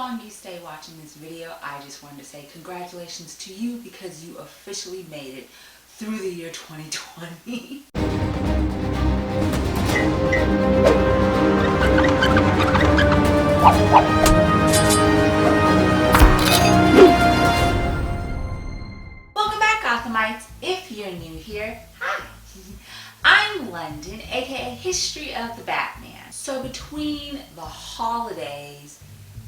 long you stay watching this video, I just wanted to say congratulations to you because you officially made it through the year 2020. Welcome back, Gothamites. If you're new here, hi. I'm London, aka History of the Batman. So between the holidays,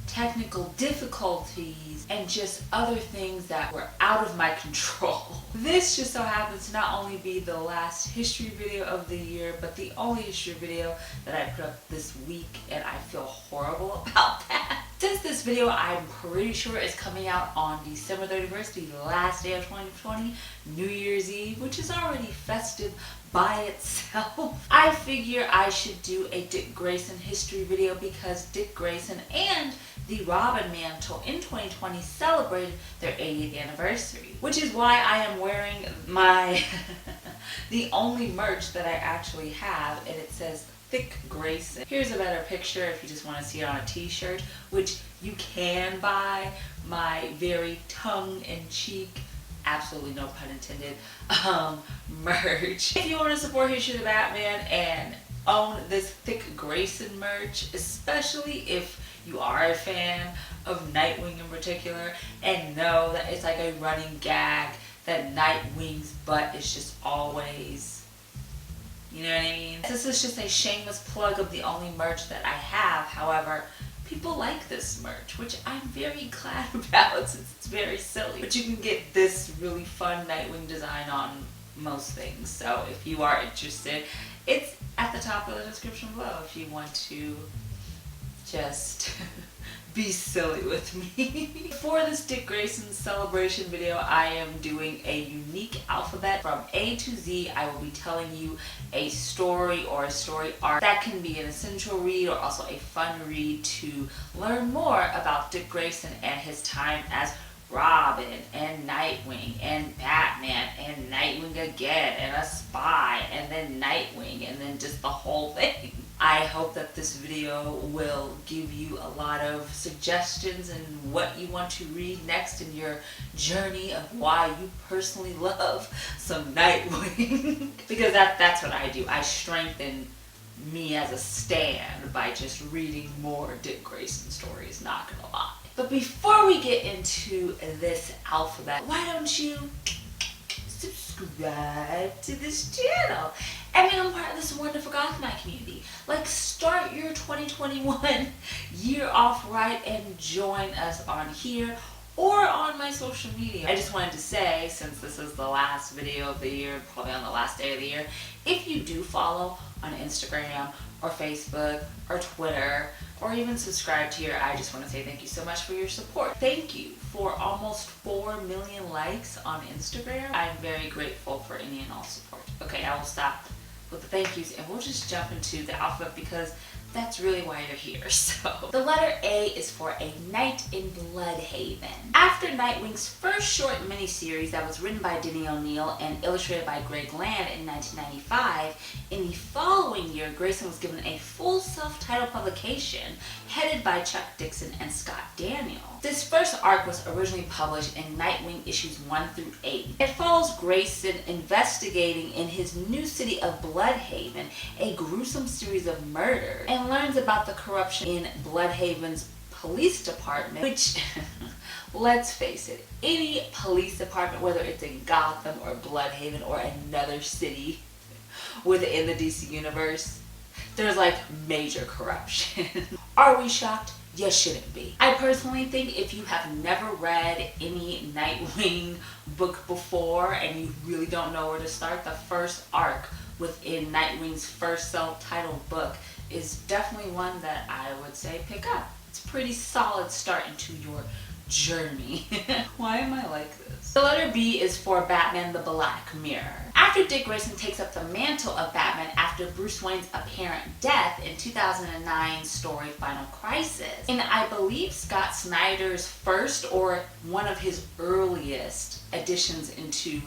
technical difficulties, and just other things that were out of my control, this just so happens to not only be the last history video of the year, but the only history video that I put up this week, and I feel horrible about that. Since this video, I'm pretty sure is coming out on December 31st, the last day of 2020, New Year's Eve, which is already festive by itself, I figure I should do a Dick Grayson history video because Dick Grayson and the Robin Mantle in 2020 celebrated their 80th anniversary, which is why I am wearing my the only merch that I actually have, and it says Thick Grayson. Here's a better picture if you just want to see it on a t-shirt, which you can buy my very tongue-in-cheek, absolutely no pun intended, merch. If you want to support History of the Batman and own this Thick Grayson merch, especially if you are a fan of Nightwing in particular and know that it's like a running gag that Nightwing's butt is just always, you know what I mean? This is just a shameless plug of the only merch that I have. However, people like this merch, which I'm very glad about since it's very silly. But you can get this really fun Nightwing design on most things. So if you are interested, it's at the top of the description below if you want to just be silly with me. For this Dick Grayson celebration video, I am doing a unique alphabet from A to Z. I will be telling you a story or a story arc that can be an essential read or also a fun read to learn more about Dick Grayson and his time as Robin and Nightwing and Batman and Nightwing again and a spy and then Nightwing and then just the whole thing. I hope that this video will give you a lot of suggestions and what you want to read next in your journey of why you personally love some Nightwing. Because that's what I do. I strengthen me as a stan by just reading more Dick Grayson stories, not gonna lie. But before we get into this alphabet, why don't you subscribe to this channel and become part of this wonderful Gothamite community? Like, start your 2021 year off right and join us on here or on my social media. I just wanted to say, since this is the last video of the year, probably on the last day of the year, if you do follow on Instagram or Facebook or Twitter or even subscribe here, I just want to say thank you so much for your support. Thank you for almost 4 million likes on Instagram. I'm very grateful for any and all support. Okay, I will stop with the thank yous and we'll just jump into the alphabet because that's really why you're here. So, the letter A is for A Night in Bloodhaven. After Nightwing's first short miniseries that was written by Denny O'Neil and illustrated by Greg Land in 1995, in the following year, Grayson was given a full self-titled publication headed by Chuck Dixon and Scott Daniel. This first arc was originally published in Nightwing issues 1 through 8. It follows Grayson investigating in his new city of Bloodhaven a gruesome series of murders and learns about the corruption in Bloodhaven's police department, which, let's face it, any police department, whether it's in Gotham or Bloodhaven or another city within the DC universe, there's like major corruption. Are we shocked? You shouldn't be. I personally think if you have never read any Nightwing book before and you really don't know where to start, the first arc within Nightwing's first self-titled book is definitely one that I would say pick up. It's a pretty solid start into your journey. Why am I like this? The letter B is for Batman the Black Mirror. after Dick Grayson takes up the mantle of Batman after Bruce Wayne's apparent death in 2009's story Final Crisis. And I believe Scott Snyder's first or one of his earliest additions into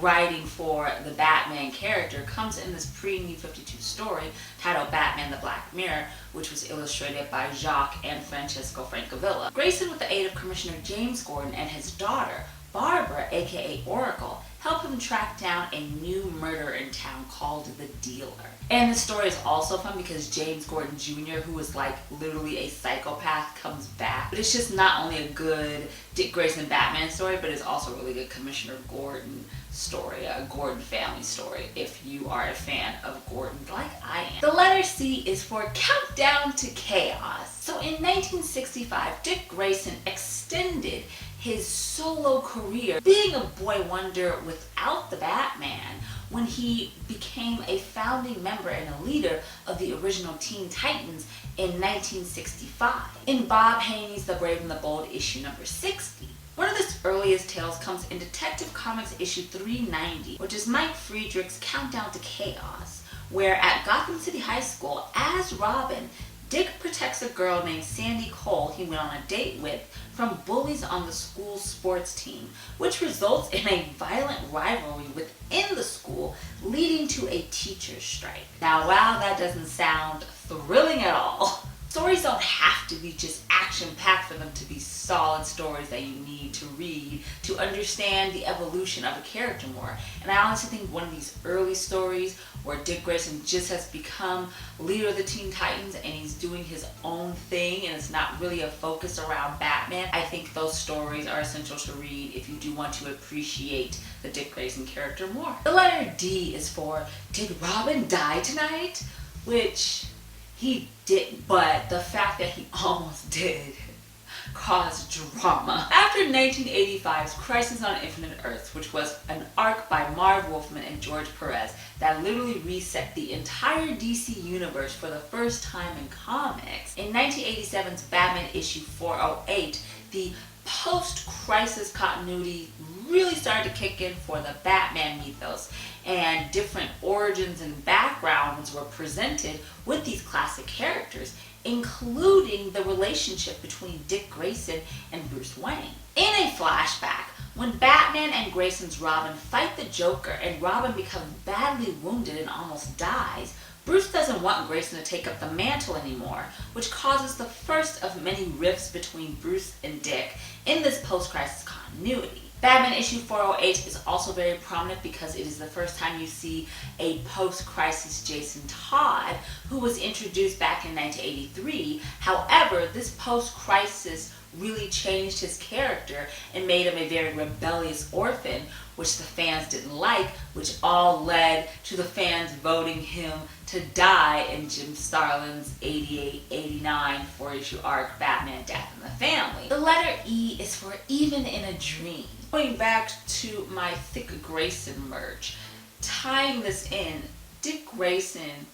writing for the Batman character comes in this pre-New 52 story titled Batman the Black Mirror, which was illustrated by Jacques and Francesco Francavilla. Grayson, with the aid of Commissioner James Gordon and his daughter, Barbara, aka Oracle, help him track down a new murderer in town called the Dealer. And the story is also fun because James Gordon Jr., who is like literally a psychopath, comes back. But it's just not only a good Dick Grayson Batman story, but it's also a really good Commissioner Gordon story, a Gordon family story, if you are a fan of Gordon like I am. The letter C is for Countdown to Chaos. So in 1965, Dick Grayson extended his solo career, being a boy wonder without the Batman, when he became a founding member and a leader of the original Teen Titans in 1965, in Bob Haney's The Brave and the Bold issue number 60. One of his earliest tales comes in Detective Comics issue 390, which is Mike Friedrich's Countdown to Chaos, where at Gotham City High School, as Robin, Dick protects a girl named Sandy Cole he went on a date with from bullies on the school sports team, which results in a violent rivalry within the school, leading to a teacher's strike. Now, wow, that doesn't sound thrilling at all. Stories don't have to be just action-packed for them to be solid stories that you need to read to understand the evolution of a character more. And I honestly think one of these early stories where Dick Grayson just has become leader of the Teen Titans and he's doing his own thing and it's not really a focus around Batman, I think those stories are essential to read if you do want to appreciate the Dick Grayson character more. The letter D is for Did Robin Die Tonight? Which he didn't, but the fact that he almost did caused drama. After 1985's Crisis on Infinite Earths, which was an arc by Marv Wolfman and George Perez that literally reset the entire DC universe for the first time in comics, in 1987's Batman issue 408, the post-crisis continuity really started to kick in for the Batman mythos, and different origins and backgrounds were presented with these classic characters, including the relationship between Dick Grayson and Bruce Wayne. In a flashback, when Batman and Grayson's Robin fight the Joker and Robin becomes badly wounded and almost dies, Bruce doesn't want Grayson to take up the mantle anymore, which causes the first of many rifts between Bruce and Dick in this post-crisis continuity. Batman issue 408 is also very prominent because it is the first time you see a post-crisis Jason Todd, who was introduced back in 1983. However, this post-crisis really changed his character and made him a very rebellious orphan, which the fans didn't like, which all led to the fans voting him to die in Jim Starlin's 88-89 4-issue arc Batman Death in the Family. The letter E is for Even in a Dream. Going back to my Thick Grayson merch, tying this in, Dick Grayson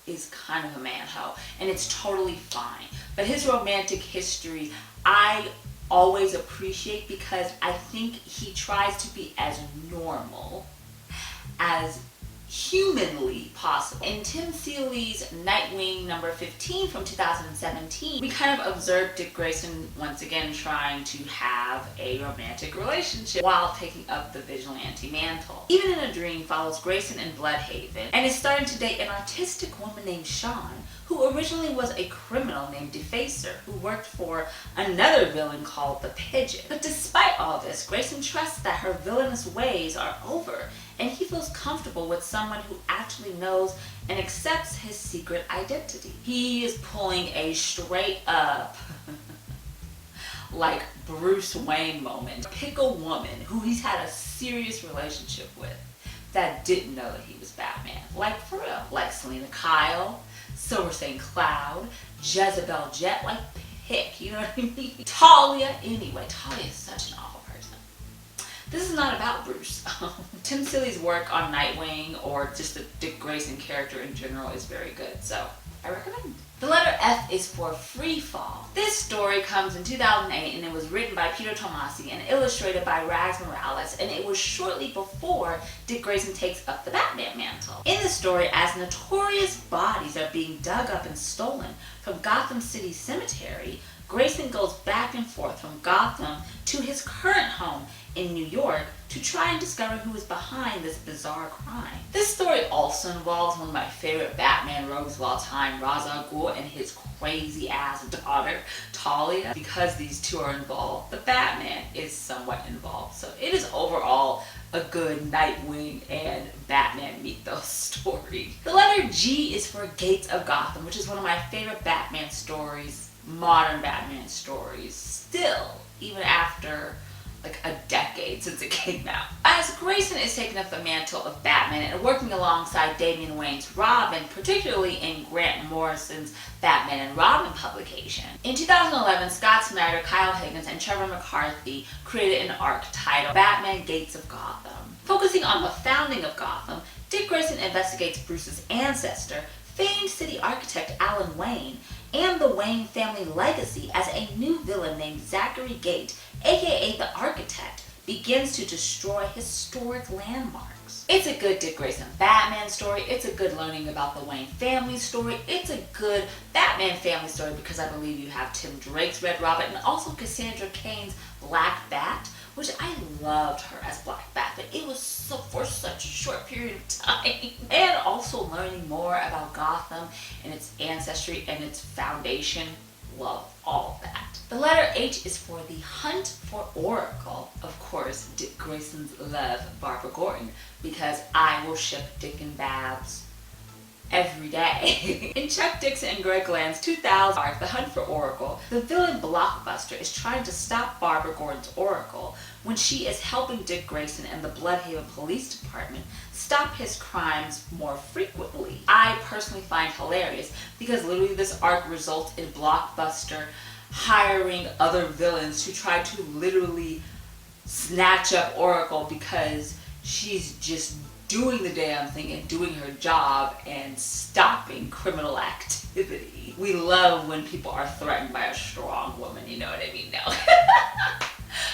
is kind of a man-ho, and it's totally fine. But his romantic history, I always appreciate because I think he tries to be as normal as humanly possible. In Tim Seeley's Nightwing number 15 from 2017, we kind of observed Dick Grayson once again trying to have a romantic relationship while taking up the vigilante mantle. Even in a Dream follows Grayson in Bloodhaven and is starting to date an artistic woman named Sean, who originally was a criminal named Defacer who worked for another villain called the Pigeon. But despite all this, Grayson trusts that her villainous ways are over, and he feels comfortable with someone who actually knows and accepts his secret identity. He is pulling a straight up like Bruce Wayne moment. Pick a woman who he's had a serious relationship with that didn't know that he was Batman. Like for real. Like Selena Kyle, Silver St. Cloud, Jezebel Jet, like pick, you know what I mean? Talia, anyway, Talia is such an awful person. This is not about Bruce. Tim Seeley's work on Nightwing or just the Dick Grayson character in general is very good, so I recommend. The letter F is for Free Fall. This story comes in 2008 and it was written by Peter Tomasi and illustrated by Rags Morales, and it was shortly before Dick Grayson takes up the Batman mantle. In the story, as notorious bodies are being dug up and stolen from Gotham City Cemetery, Grayson goes back and forth from Gotham to his current home in New York to try and discover who is behind this bizarre crime. This story also involves one of my favorite Batman rogues of all time, Ra's al Ghul, and his crazy ass daughter, Talia. Because these two are involved, the Batman is somewhat involved. So it is overall a good Nightwing and Batman mythos story. The letter G is for Gates of Gotham, which is one of my favorite Batman stories, modern Batman stories, still, even after like a decade since it came out. As Grayson is taking up the mantle of Batman and working alongside Damian Wayne's Robin, particularly in Grant Morrison's Batman and Robin publication. In 2011, Scott Snyder, Kyle Higgins, and Trevor McCarthy created an arc titled Batman Gates of Gotham. Focusing on the founding of Gotham, Dick Grayson investigates Bruce's ancestor, famed city architect Alan Wayne, and the Wayne family legacy as a new villain named Zachary Gate, aka the Architect, begins to destroy historic landmarks. It's a good Dick Grayson Batman story, it's a good learning about the Wayne family story, it's a good Batman family story because I believe you have Tim Drake's Red Robin and also Cassandra Cain's Black Bat, which I loved her as Black Bat, but it was so for such a short period of time. And also learning more about Gotham and its ancestry and its foundation. Love all of that. The letter H is for the Hunt for Oracle. Of course, Dick Grayson's love Barbara Gordon, because I will ship Dick and Babs every day. In Chuck Dixon and Greg Land's 2000 arc, The Hunt for Oracle, the villain Blockbuster is trying to stop Barbara Gordon's Oracle when she is helping Dick Grayson and the Bloodhaven Police Department stop his crimes more frequently. I personally find hilarious because literally this arc results in Blockbuster hiring other villains to try to literally snatch up Oracle because she's just doing the damn thing and doing her job and stopping criminal activity. We love when people are threatened by a strong woman, you know what I mean? No.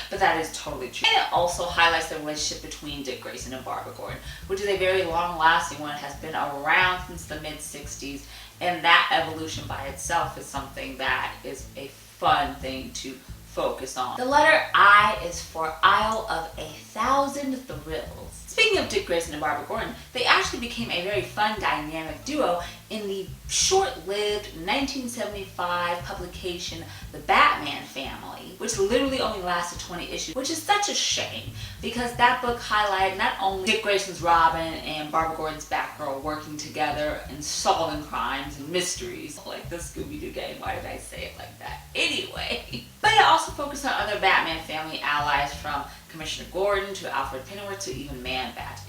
But that is totally true. And it also highlights the relationship between Dick Grayson and Barbara Gordon, which is a very long-lasting one. It has been around since the mid-60s, and that evolution by itself is something that is a fun thing to focus on. The letter I is for Isle of a Thousand Thrills. Speaking of Dick Grayson and Barbara Gordon, they actually became a very fun dynamic duo in the short-lived 1975 publication The Batman Family, which literally only lasted 20 issues, which is such a shame because that book highlighted not only Dick Grayson's Robin and Barbara Gordon's Batgirl working together and solving crimes and mysteries, like the Scooby-Doo game. Why did I say it like that? Anyway, but it also focused on other Batman family allies from Commissioner Gordon to Alfred Pennyworth to even Man-Bat.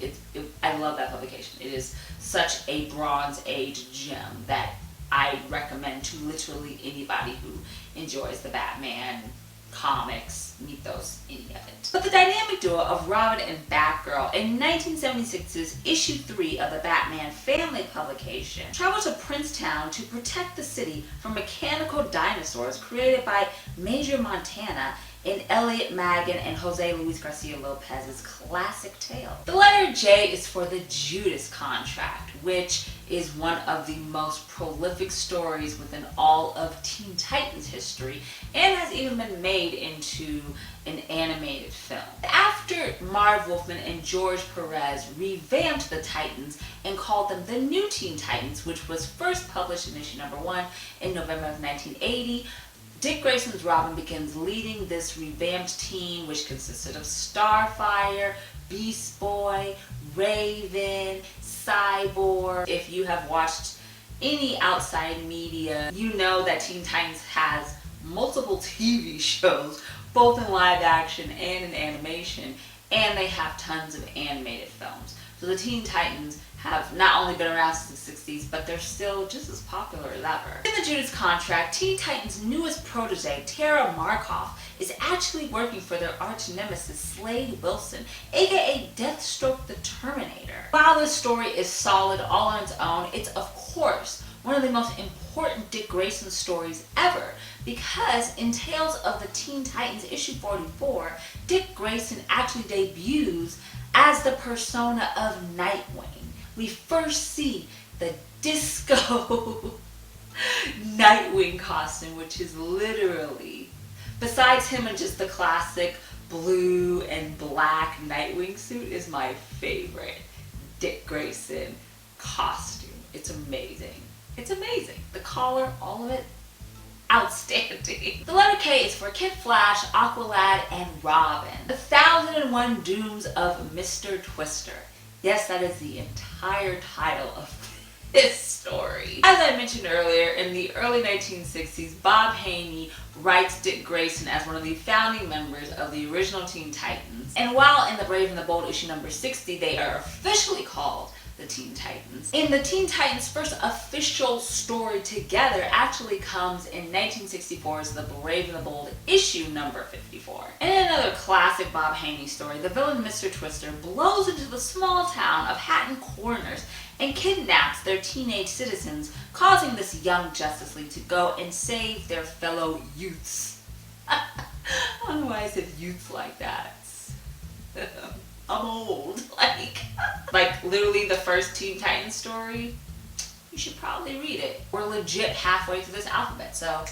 I love that publication. It is such a Bronze Age gem that I recommend to literally anybody who enjoys the Batman comics, mythos, any of it. But the dynamic duo of Robin and Batgirl in 1976's issue 3 of the Batman Family publication traveled to Princetown to protect the city from mechanical dinosaurs created by Major Montana in Elliot Maggin and Jose Luis Garcia Lopez's classic tale. The letter J is for the Judas Contract, which is one of the most prolific stories within all of Teen Titans history and has even been made into an animated film. After Marv Wolfman and George Perez revamped the Titans and called them the New Teen Titans, which was first published in issue number 1 in November of 1980, Dick Grayson's Robin begins leading this revamped team, which consisted of Starfire, Beast Boy, Raven, Cyborg. If you have watched any outside media, you know that Teen Titans has multiple TV shows, both in live action and in animation, and they have tons of animated films. So the Teen Titans have not only been around since the 60s, but they're still just as popular as ever. In the Judas Contract, Teen Titans' newest protege, Tara Markov, is actually working for their arch nemesis, Slade Wilson, aka Deathstroke the Terminator. While this story is solid all on its own, it's of course one of the most important important Dick Grayson stories ever, because in Tales of the Teen Titans issue 44, Dick Grayson actually debuts as the persona of Nightwing. We first see the disco Nightwing costume, which is literally, besides him in just the classic blue and black Nightwing suit, is my favorite Dick Grayson costume. It's amazing. It's amazing. The collar, all of it, outstanding. The letter K is for Kid Flash, Aqualad, and Robin. The 1001 Dooms of Mr. Twister. Yes, that is the entire title of this story. As I mentioned earlier, in the early 1960s, Bob Haney writes Dick Grayson as one of the founding members of the original Teen Titans. And while in The Brave and the Bold issue number 60, they are officially called the Teen Titans. In the Teen Titans' first official story together actually comes in 1964's The Brave and the Bold issue number 54. And in another classic Bob Haney story, the villain Mr. Twister blows into the small town of Hatton Corners and kidnaps their teenage citizens, causing this young Justice League to go and save their fellow youths. I don't know why I said youths like that. I'm old. Like literally the first Teen Titans story, you should probably read it. We're legit halfway through this alphabet, so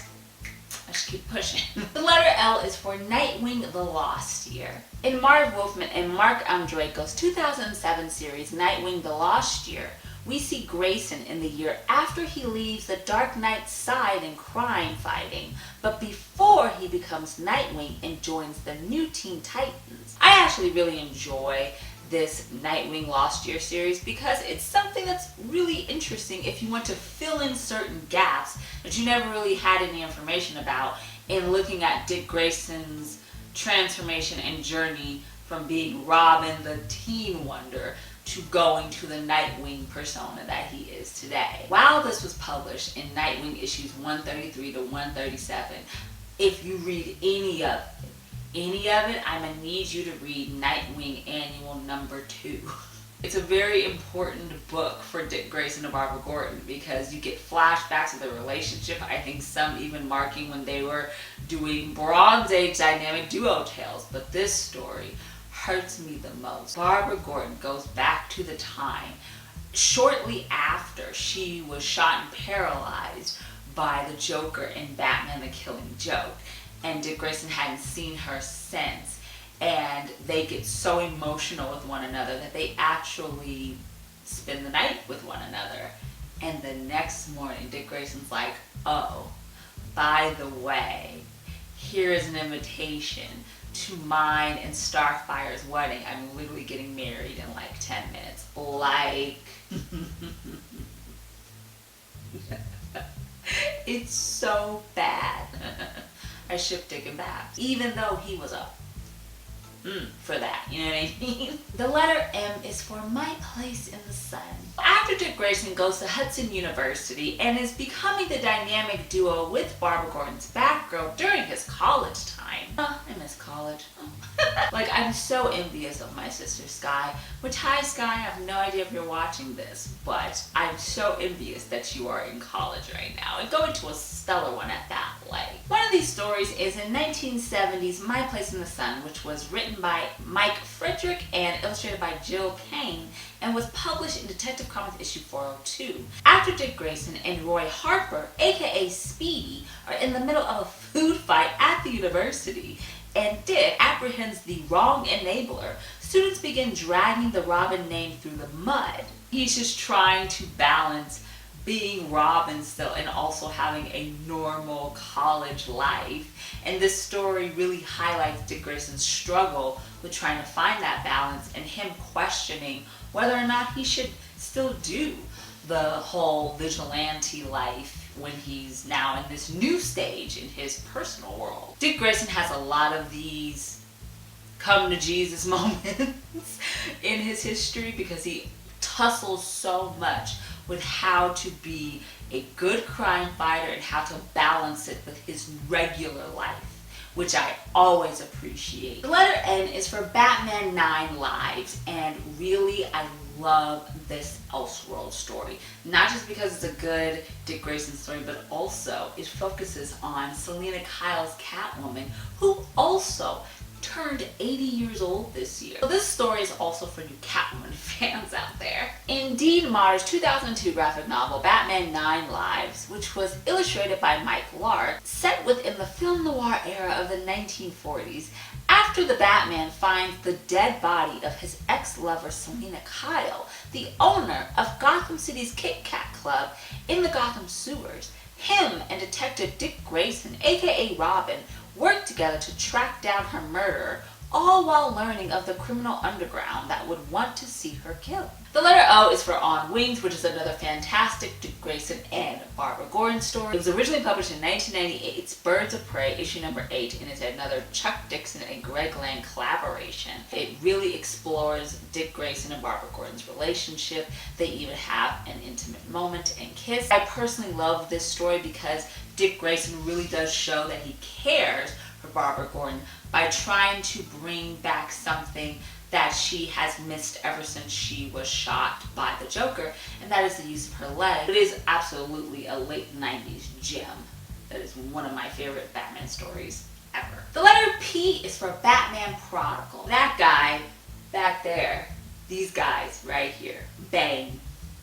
I should keep pushing. The letter L is for Nightwing the Lost Year. In Marv Wolfman and Mark Andreyko's 2007 series Nightwing the Lost Year, we see Grayson in the year after he leaves the Dark Knight's side in crime fighting, but before he becomes Nightwing and joins the new Teen Titans. I actually really enjoy this Nightwing Lost Year series because it's something that's really interesting if you want to fill in certain gaps that you never really had any information about in looking at Dick Grayson's transformation and journey from being Robin the Teen Wonder to going to the Nightwing persona that he is today. While this was published in Nightwing issues 133 to 137, if you read any of it, I'm gonna need you to read Nightwing Annual number 2. It's a very important book for Dick Grayson and Barbara Gordon because you get flashbacks of their relationship. I think some even marking when they were doing Bronze Age dynamic duo tales. But this story hurts me the most. Barbara Gordon goes back to the time shortly after she was shot and paralyzed by the Joker in Batman the Killing Joke. And Dick Grayson hadn't seen her since. And they get so emotional with one another that they actually spend the night with one another. And the next morning, Dick Grayson's like, oh, by the way, here is an invitation to mine and Starfire's wedding. I'm literally getting married in like 10 minutes. Like, it's so bad. I ship Dick and Babs, even though he was a for that, you know what I mean? The letter M is for My Place in the Sun. After Dick Grayson goes to Hudson University and is becoming the dynamic duo with Barbara Gordon's Batgirl during his college time. Oh, I miss college. Oh. Like, I'm so envious of my sister Sky, which, hi Sky, I have no idea if you're watching this, but I'm so envious that you are in college right now and going to a stellar one at that. Like, one of these stories is in 1970's My Place in the Sun, which was written by Mike Frederick and illustrated by Jill Kane, and was published in Detective Comics issue 402. After Dick Grayson and Roy Harper, aka Speedy, are in the middle of a food fight at the university, and Dick apprehends the wrong enabler, students begin dragging the Robin name through the mud. He's just trying to balance being Robin still and also having a normal college life. And this story really highlights Dick Grayson's struggle with trying to find that balance and him questioning whether or not he should still do the whole vigilante life when he's now in this new stage in his personal world. Dick Grayson has a lot of these come to Jesus moments in his history because he tussles so much with how to be a good crime fighter and how to balance it with his regular life, which I always appreciate. The letter N is for Batman 9 Lives, and really I love this Elseworld story. Not just because it's a good Dick Grayson story, but also it focuses on Selena Kyle's Catwoman, who also turned 80 years old this year. So this story is also for you Catwoman fans out there. In Dean Marr's 2002 graphic novel, Batman 9 Lives, which was illustrated by Mike Lark, set within the film noir era of the 1940s, after the Batman finds the dead body of his ex-lover Selena Kyle, the owner of Gotham City's Kit Kat Club, in the Gotham sewers, him and Detective Dick Grayson, aka Robin, worked together to track down her murderer, all while learning of the criminal underground that would want to see her killed. The letter O is for On Wings, which is another fantastic Dick Grayson and Barbara Gordon story. It was originally published in 1998's Birds of Prey, issue number 8, and it's another Chuck Dixon and Greg Land collaboration. It really explores Dick Grayson and Barbara Gordon's relationship. They even have an intimate moment and kiss. I personally love this story because Dick Grayson really does show that he cares for Barbara Gordon by trying to bring back something that she has missed ever since she was shot by the Joker, and that is the use of her leg. It is absolutely a late 90s gem. That is one of my favorite Batman stories ever. The letter P is for Batman Prodigal. That guy back there, these guys right here, Bane,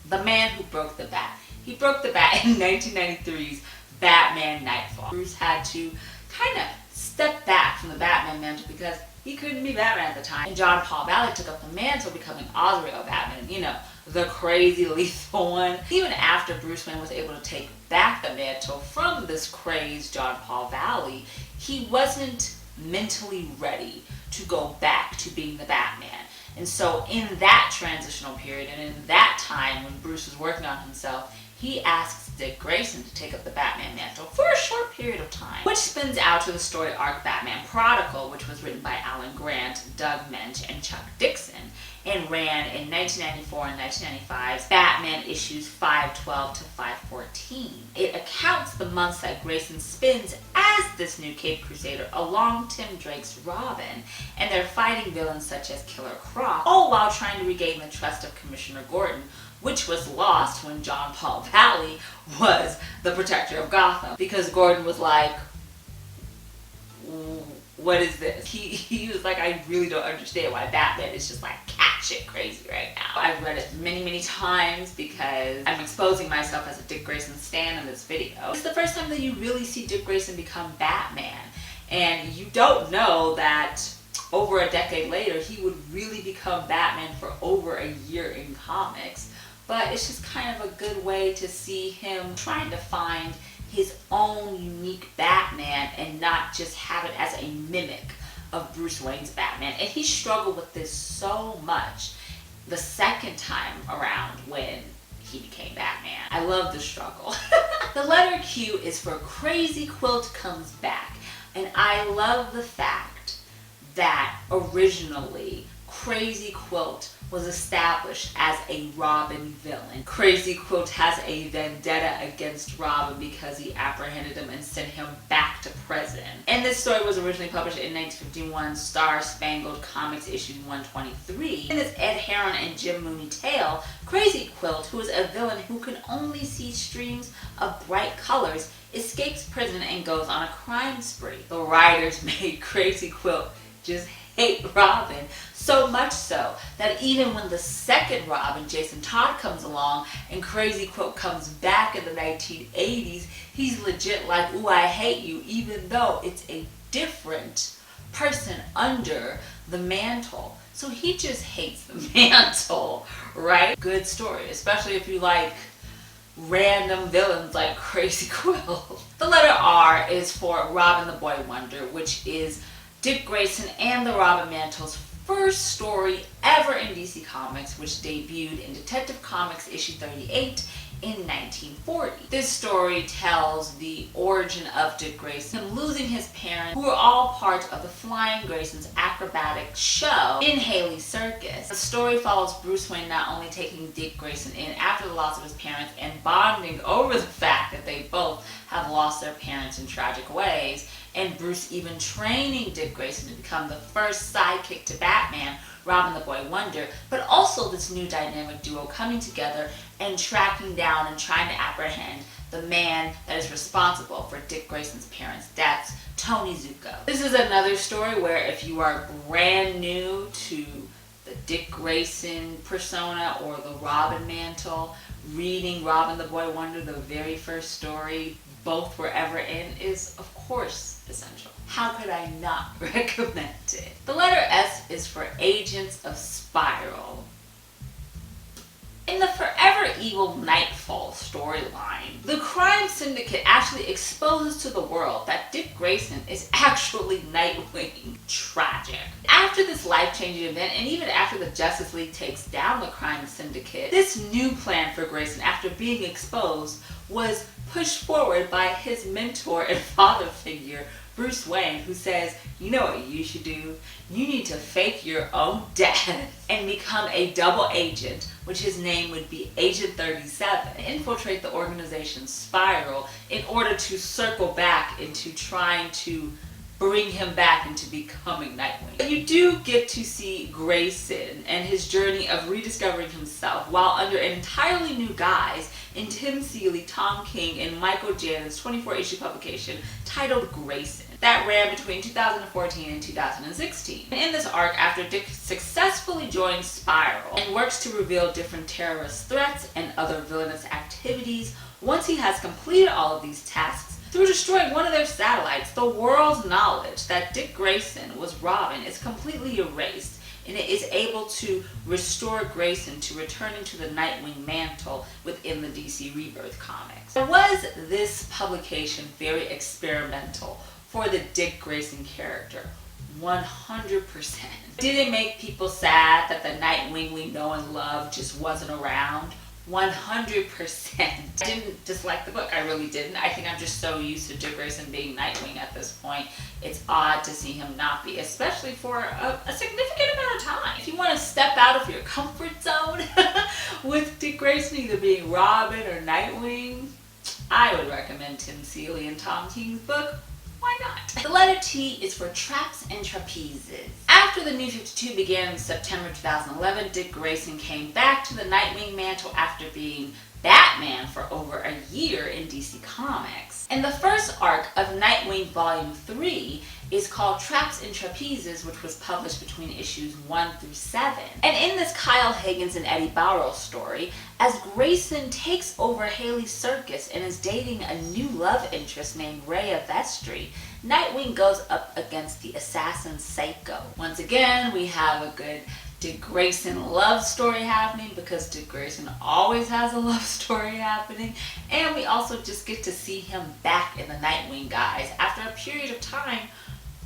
the man who broke the bat. He broke the bat in 1993's Batman Nightfall. Bruce had to kind of step back from the Batman mantle because he couldn't be Batman at the time. And John Paul Valley took up the mantle, becoming Azrael Batman, you know, the crazy lethal one. Even after Bruce Wayne was able to take back the mantle from this crazed John Paul Valley, he wasn't mentally ready to go back to being the Batman. And so in that transitional period and in that time when Bruce was working on himself, he asks Dick Grayson to take up the Batman mantle for a short period of time, which spins out to the story arc Batman Prodigal, which was written by Alan Grant, Doug Mensch, and Chuck Dixon, and ran in 1994 and 1995's Batman issues 512 to 514. It accounts the months that Grayson spends as this new Caped Crusader along Tim Drake's Robin, and they're fighting villains such as Killer Croc, all while trying to regain the trust of Commissioner Gordon, which was lost when John Paul Valley was the protector of Gotham. Because Gordon was like, what is this? He was like, I really don't understand why Batman is just like cat shit crazy right now. I've read it many, many times because I'm exposing myself as a Dick Grayson stan in this video. It's the first time that you really see Dick Grayson become Batman. And you don't know that over a decade later, he would really become Batman for over a year in comics. But it's just kind of a good way to see him trying to find his own unique Batman and not just have it as a mimic of Bruce Wayne's Batman. And he struggled with this so much the second time around when he became Batman. I love the struggle. The letter Q is for Crazy Quilt Comes Back. And I love the fact that originally Crazy Quilt was established as a Robin villain. Crazy Quilt has a vendetta against Robin because he apprehended him and sent him back to prison. And this story was originally published in 1951 Star Spangled Comics issue 123. In this Ed Herron and Jim Mooney tale, Crazy Quilt, who is a villain who can only see streams of bright colors, escapes prison and goes on a crime spree. The writers made Crazy Quilt just hate Robin, so much so that even when the second Robin, Jason Todd, comes along and Crazy Quilt comes back in the 1980s, he's legit like, ooh, I hate you, even though it's a different person under the mantle. So he just hates the mantle, right? Good story, especially if you like random villains like Crazy Quilt. The letter R is for Robin the Boy Wonder, which is Dick Grayson and the Robin Mantle's first story ever in DC Comics, which debuted in Detective Comics issue 38 in 1940. This story tells the origin of Dick Grayson, him losing his parents, who were all part of the Flying Grayson's acrobatic show in Haley's Circus. The story follows Bruce Wayne not only taking Dick Grayson in after the loss of his parents and bonding over the fact that they both have lost their parents in tragic ways, and Bruce even training Dick Grayson to become the first sidekick to Batman, Robin the Boy Wonder, but also this new dynamic duo coming together and tracking down and trying to apprehend the man that is responsible for Dick Grayson's parents' deaths, Tony Zuko. This is another story where if you are brand new to the Dick Grayson persona or the Robin mantle, reading Robin the Boy Wonder, the very first story both were ever in, is of course essential. How could I not recommend it? The letter S is for Agents of Spiral. In the Forever Evil Nightfall storyline, the crime syndicate actually exposes to the world that Dick Grayson is actually Nightwing. Tragic. After this life-changing event, and even after the Justice League takes down the crime syndicate, this new plan for Grayson, after being exposed, was pushed forward by his mentor and father figure, Bruce Wayne, who says, you know what you should do? You need to fake your own death and become a double agent, which his name would be Agent 37, infiltrate the organization's Spiral in order to circle back into trying to bring him back into becoming Nightwing. You do get to see Grayson and his journey of rediscovering himself while under an entirely new guise in Tim Seeley, Tom King, and Michael Janon's 24-issue publication titled Grayson that ran between 2014 and 2016. In this arc, after Dick successfully joins Spiral and works to reveal different terrorist threats and other villainous activities, once he has completed all of these tasks, through destroying one of their satellites, the world's knowledge that Dick Grayson was Robin is completely erased, and it is able to restore Grayson to returning to the Nightwing mantle within the DC Rebirth comics. Was this publication very experimental for the Dick Grayson character? 100%. Did it make people sad that the Nightwing we know and love just wasn't around? 100%. I didn't dislike the book, I really didn't. I think I'm just so used to Dick Grayson being Nightwing at this point. It's odd to see him not be, especially for a significant amount of time. If you want to step out of your comfort zone with Dick Grayson either being Robin or Nightwing, I would recommend Tim Seeley and Tom King's book. Why not? The letter T is for Traps and Trapezes. After the New 52 began in September 2011, Dick Grayson came back to the Nightwing mantle after being Batman for over a year in DC Comics. And the first arc of Nightwing Volume 3 is called Traps and Trapezes, which was published between issues 1 through 7. And in this Kyle Higgins and Eddie Barrow story, as Grayson takes over Haley's circus and is dating a new love interest named Rhea Vestry, Nightwing goes up against the assassin Psycho. Once again, we have a good Dick Grayson love story happening because Dick Grayson always has a love story happening, and we also just get to see him back in the Nightwing guise after a period of time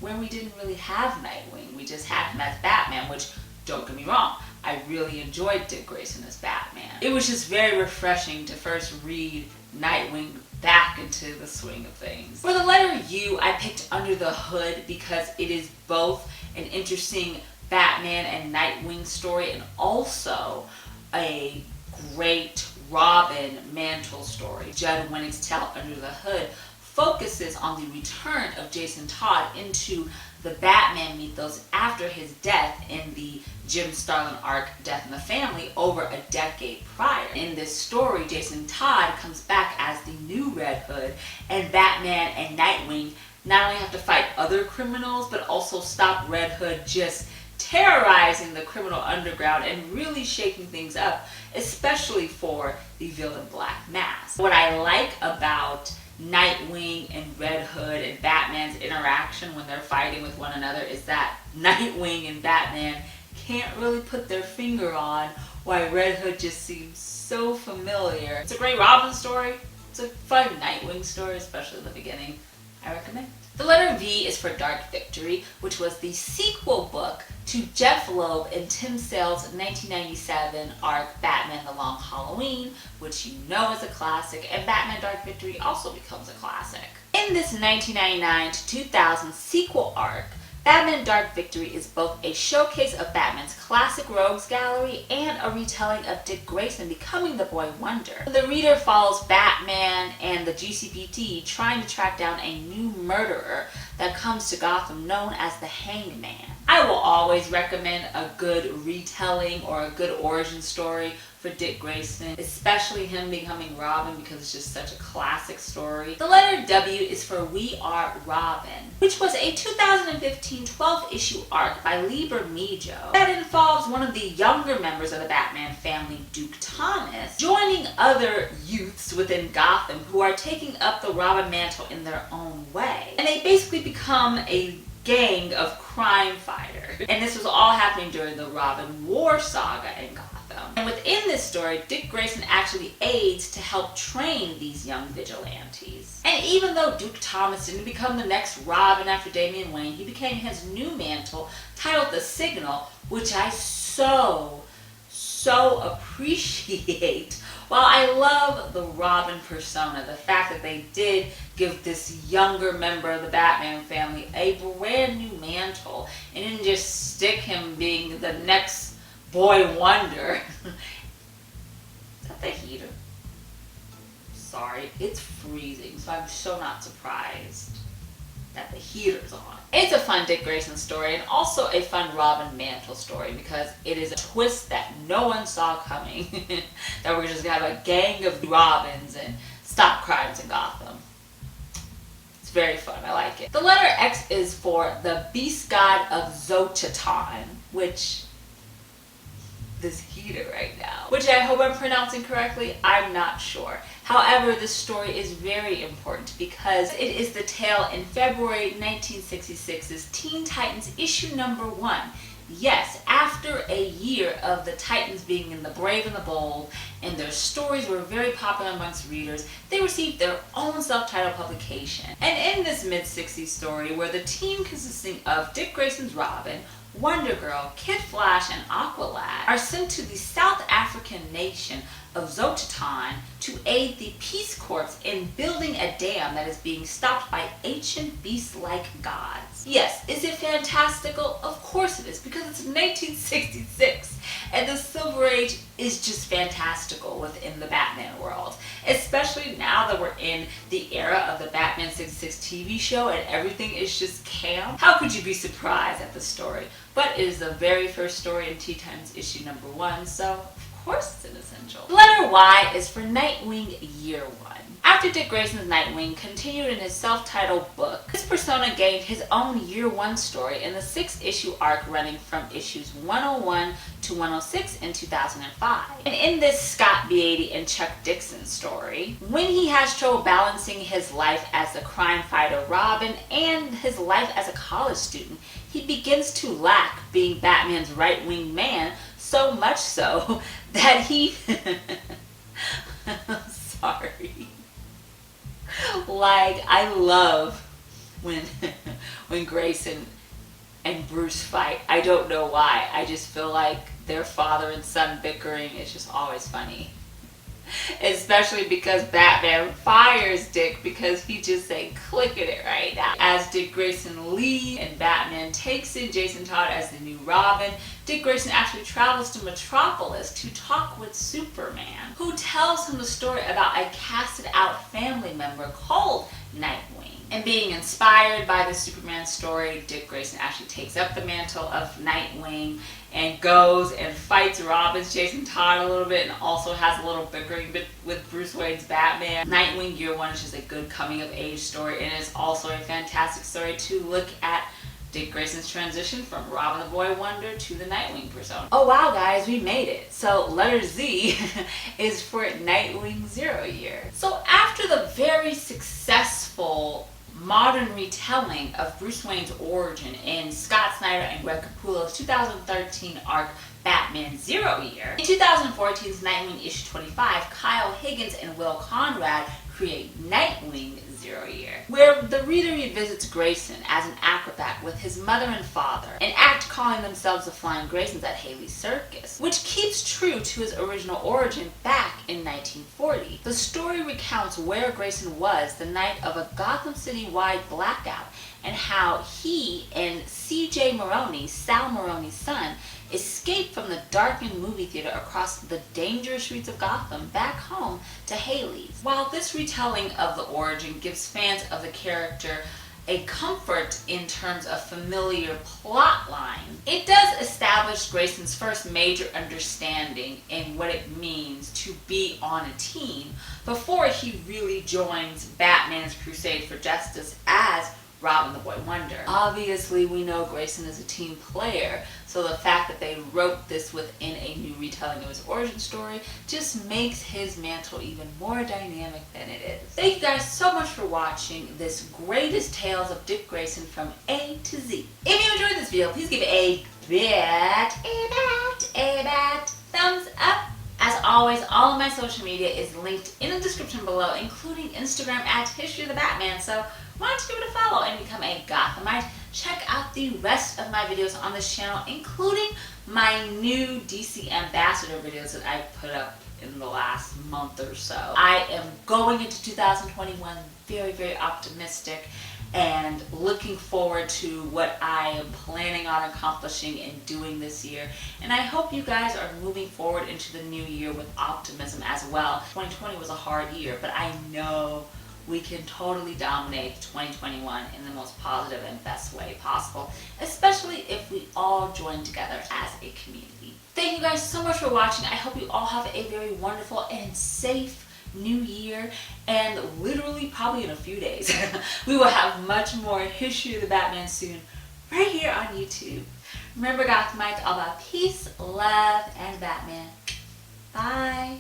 where we didn't really have Nightwing. We just had him as Batman, which, don't get me wrong, I really enjoyed Dick Grayson as Batman. It was just very refreshing to first read Nightwing back into the swing of things. For the letter U, I picked Under the Hood because it is both an interesting Batman and Nightwing story and also a great Robin mantle story. Judd Winnig's tale Under the Hood focuses on the return of Jason Todd into the Batman mythos after his death in the Jim Starlin arc Death in the Family over a decade prior. In this story, Jason Todd comes back as the new Red Hood, and Batman and Nightwing not only have to fight other criminals, but also stop Red Hood just terrorizing the criminal underground and really shaking things up, especially for the villain Black Mask. What I like about Nightwing and Red Hood and Batman's interaction when they're fighting with one another is that Nightwing and Batman can't really put their finger on why Red Hood just seems so familiar. It's a great Robin story. It's a fun Nightwing story, especially in the beginning. I recommend it. The letter V is for Dark Victory, which was the sequel book to Jeff Loeb and Tim Sale's 1997 arc Batman The Long Halloween, which you know is a classic, and Batman Dark Victory also becomes a classic. In this 1999 to 2000 sequel arc, Batman Dark Victory is both a showcase of Batman's classic rogues gallery and a retelling of Dick Grayson becoming the Boy Wonder. The reader follows Batman and the GCPD trying to track down a new murderer that comes to Gotham known as the Hanged Man. I will always recommend a good retelling or a good origin story for Dick Grayson, especially him becoming Robin, because it's just such a classic story. The letter W is for We Are Robin, which was a 2015 12th issue arc by Lee Bermejo that involves one of the younger members of the Batman family, Duke Thomas, joining other youths within Gotham who are taking up the Robin mantle in their own way. And they basically become a gang of crime fighters. And this was all happening during the Robin War saga in Gotham. And within this story, Dick Grayson actually aids to help train these young vigilantes. And even though Duke Thomas didn't become the next Robin after Damian Wayne, he became his new mantle titled The Signal, which I so appreciate. While I love the Robin persona, the fact that they did give this younger member of the Batman family a brand new mantle and didn't just stick him being the next Boy Wonder. Is that the heater? Sorry, it's freezing, so I'm so not surprised that the heater's on. It's a fun Dick Grayson story and also a fun Robin mantle story because it is a twist that no one saw coming. That we're just gonna have a gang of Robins and stop crimes in Gotham. It's very fun, I like it. The letter X is for the Beast God of Xochitl, which this heater right now, which I hope I'm pronouncing correctly. I'm not sure. However, this story is very important because it is the tale in February 1966's Teen Titans issue number 1. Yes, after a year of the Titans being in The Brave and the Bold, and their stories were very popular amongst readers, they received their own self-titled publication. And in this mid-60s story, where the team consisting of Dick Grayson's Robin, Wonder Girl, Kid Flash, and Aqualad are sent to the South African nation of Xochitl to aid the Peace Corps in building a dam that is being stopped by ancient beast-like gods. Yes, is it fantastical? Of course it is, because it's 1966, and the Silver Age is just fantastical within the Batman world. Especially now that we're in the era of the Batman 66 TV show and everything is just camp. How could you be surprised at the story? But it is the very first story in Teen Titans issue number 1, so of course it's an essential. The letter Y is for Nightwing Year 1. After Dick Grayson's Nightwing continued in his self-titled book, this persona gained his own Year 1 story in the 6-issue arc running from issues 101 to 106 in 2005. And in this Scott Beatty and Chuck Dixon story, when he has trouble balancing his life as the crime fighter Robin and his life as a college student, he begins to lack being Batman's right-wing man, so much so that he... Sorry. Like, I love when Grayson and Bruce fight. I don't know why. I just feel like their father and son bickering is just always funny. Especially because Batman fires Dick because he just ain't clicking it right now. As Dick Grayson leaves and Batman takes in Jason Todd as the new Robin, Dick Grayson actually travels to Metropolis to talk with Superman, who tells him the story about a casted out family member called Nightwing. And being inspired by the Superman story, Dick Grayson actually takes up the mantle of Nightwing and goes and fights Robin's Jason Todd a little bit and also has a little bickering bit with Bruce Wayne's Batman. Nightwing Year 1 is just a good coming of age story, and it's also a fantastic story to look at Dick Grayson's transition from Robin the Boy Wonder to the Nightwing persona. Oh wow guys, we made it. So letter Z is for Nightwing 0 Year. So after the very successful modern retelling of Bruce Wayne's origin in Scott Snyder and Greg Capullo's 2013 arc Batman 0 Year, in 2014's Nightwing issue 25, Kyle Higgins and Will Conrad create Nightwing 1900 year, where the reader revisits Grayson as an acrobat with his mother and father, an act calling themselves the Flying Graysons at Haley's Circus, which keeps true to his original origin back in 1940. The story recounts where Grayson was the night of a Gotham City-wide blackout and how he and C.J. Maroney, Sal Maroney's son, escaped from the darkened movie theater across the dangerous streets of Gotham back home to Haley's. While this retelling of the origin gives fans of the character a comfort in terms of familiar plot line, it does establish Grayson's first major understanding in what it means to be on a team before he really joins Batman's crusade for justice as Robin the Boy Wonder. Obviously, we know Grayson is a team player, so the fact that they wrote this within a new retelling of his origin story just makes his mantle even more dynamic than it is. Thank you guys so much for watching this greatest tales of Dick Grayson from A to Z. If you enjoyed this video, please give it a thumbs up. As always, all of my social media is linked in the description below, including Instagram at History of the Batman, so why don't you give it a follow and become a Gothamite? Check out the rest of my videos on this channel, including my new DC Ambassador videos that I put up in the last month or so. I am going into 2021 very, very optimistic and looking forward to what I am planning on accomplishing and doing this year. And I hope you guys are moving forward into the new year with optimism as well. 2020 was a hard year, but I know we can totally dominate 2021 in the most positive and best way possible, especially if we all join together as a community. Thank you guys so much for watching. I hope you all have a very wonderful and safe new year, and literally probably in a few days we will have much more History of the Batman soon right here on YouTube. Remember, Gothamites, all about peace, love, and Batman. Bye.